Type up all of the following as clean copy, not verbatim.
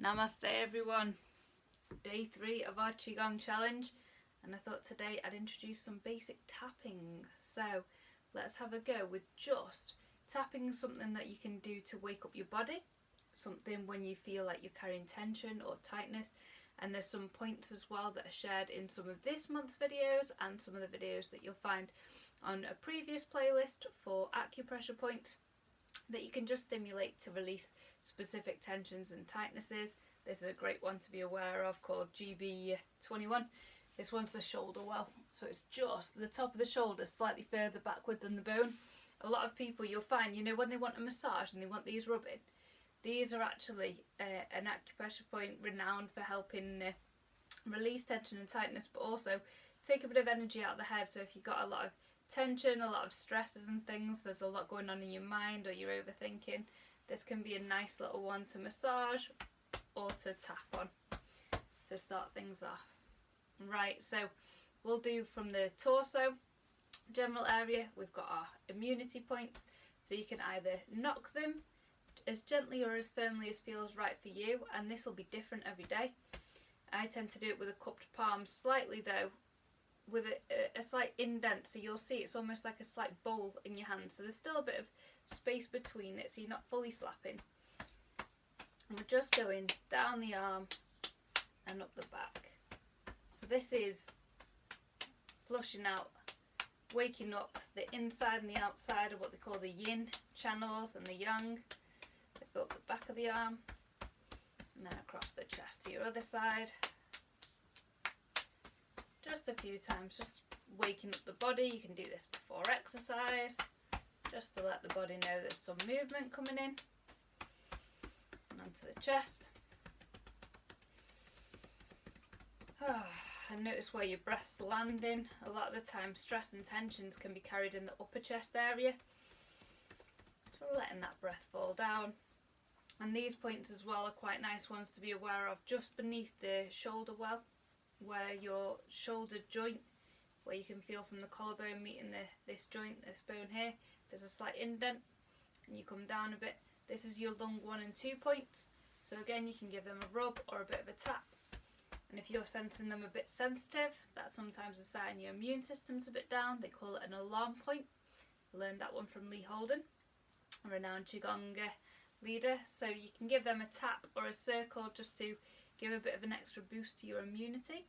Namaste everyone, day 3 of our Qigong challenge, and I thought today I'd introduce some basic tapping. So let's have a go with just tapping, something that you can do to wake up your body, something when you feel like you're carrying tension or tightness. And there's some points as well that are shared in some of this month's videos and some of the videos that you'll find on a previous playlist for acupressure points that you can just stimulate to release specific tensions and tightnesses. This is a great one to be aware of, called GB21. This one's the shoulder well, so it's just the top of the shoulder slightly further backward than the bone. A lot of people, you'll find, when they want a massage and they want these rubbing, these are actually an acupressure point renowned for helping release tension and tightness, but also take a bit of energy out of the head. So if you've got a lot of tension, a lot of stresses and things, there's a lot going on in your mind, or you're overthinking, this can be a nice little one to massage or to tap on to start things off. Right, so we'll do from the torso general area. We've got our immunity points, so you can either knock them as gently or as firmly as feels right for you, and this will be different every day. I tend to do it with a cupped palm, slightly though with a slight indent, so you'll see it's almost like a slight bowl in your hand, so there's still a bit of space between it, so you're not fully slapping. And we're just going down the arm and up the back. So this is flushing out, waking up the inside and the outside of what they call the yin channels and the yang that go up the back of the arm and then across the chest to your other side. Just a few times, just waking up the body. You can do this before exercise, just to let the body know there's some movement coming in. And onto the chest. And notice where your breath's landing. A lot of the time stress and tensions can be carried in the upper chest area. So letting that breath fall down. And these points as well are quite nice ones to be aware of, just beneath the shoulder well, where your shoulder joint, where you can feel from the collarbone meeting this joint, this bone here, there's a slight indent, and you come down a bit. This is your lung 1 and 2 points, so again you can give them a rub or a bit of a tap. And if you're sensing them a bit sensitive, that's sometimes a sign your immune system's a bit down. They call it an alarm point. I learned that one from Lee Holden, a renowned Qigong leader. So you can give them a tap or a circle just to give a bit of an extra boost to your immunity.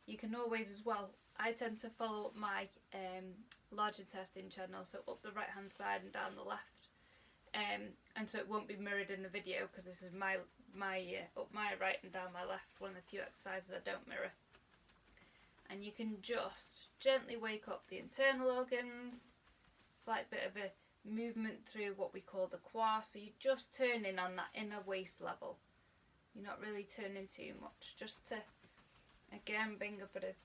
You can always as well, I tend to follow up my large intestine channel, so up the right hand side and down the left, and so it won't be mirrored in the video because this is my up my right and down my left, one of the few exercises I don't mirror. And you can just gently wake up the internal organs, slight bit of a movement through what we call the qua, so you're just turning on that inner waist level. You're not really turning too much, just to again bring a bit of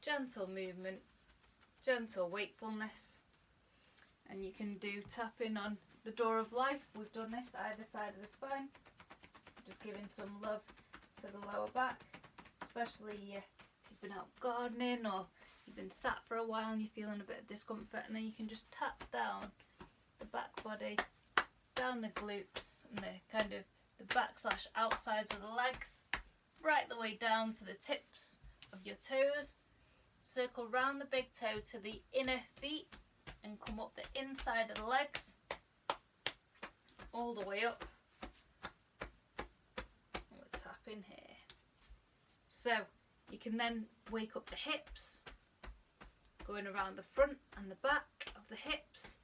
gentle movement, gentle wakefulness. And you can do tapping on the door of life. We've done this either side of the spine, just giving some love to the lower back, especially if you've been out gardening or you've been sat for a while and you're feeling a bit of discomfort, and then you can just tap down the back body, down the glutes and the kind of the back / outsides of the legs, right the way down to the tips of your toes. Circle round the big toe to the inner feet and come up the inside of the legs all the way up. And we're tapping here. So you can then wake up the hips, going around the front and the back of the hips.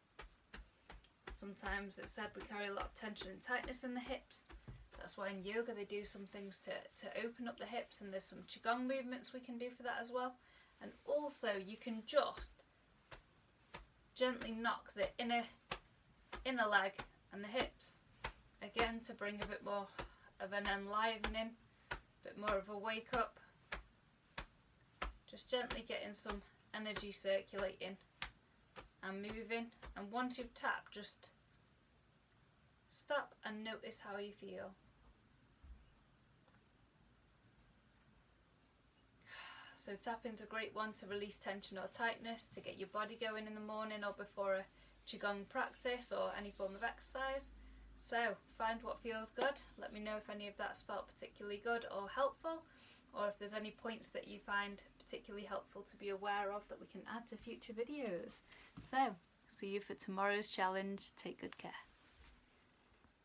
Sometimes it's said we carry a lot of tension and tightness in the hips. That's why in yoga they do some things to open up the hips, and there's some Qigong movements we can do for that as well. And also you can just gently knock the inner leg and the hips, again to bring a bit more of an enlivening, a bit more of a wake up. Just gently getting some energy circulating and moving. And once you've tapped, just stop and notice how you feel. So tapping's a great one to release tension or tightness, to get your body going in the morning or before a Qigong practice or any form of exercise. So find what feels good. Let me know if any of that's felt particularly good or helpful, or if there's any points that you find particularly helpful to be aware of that we can add to future videos. So see you for tomorrow's challenge. Take good care.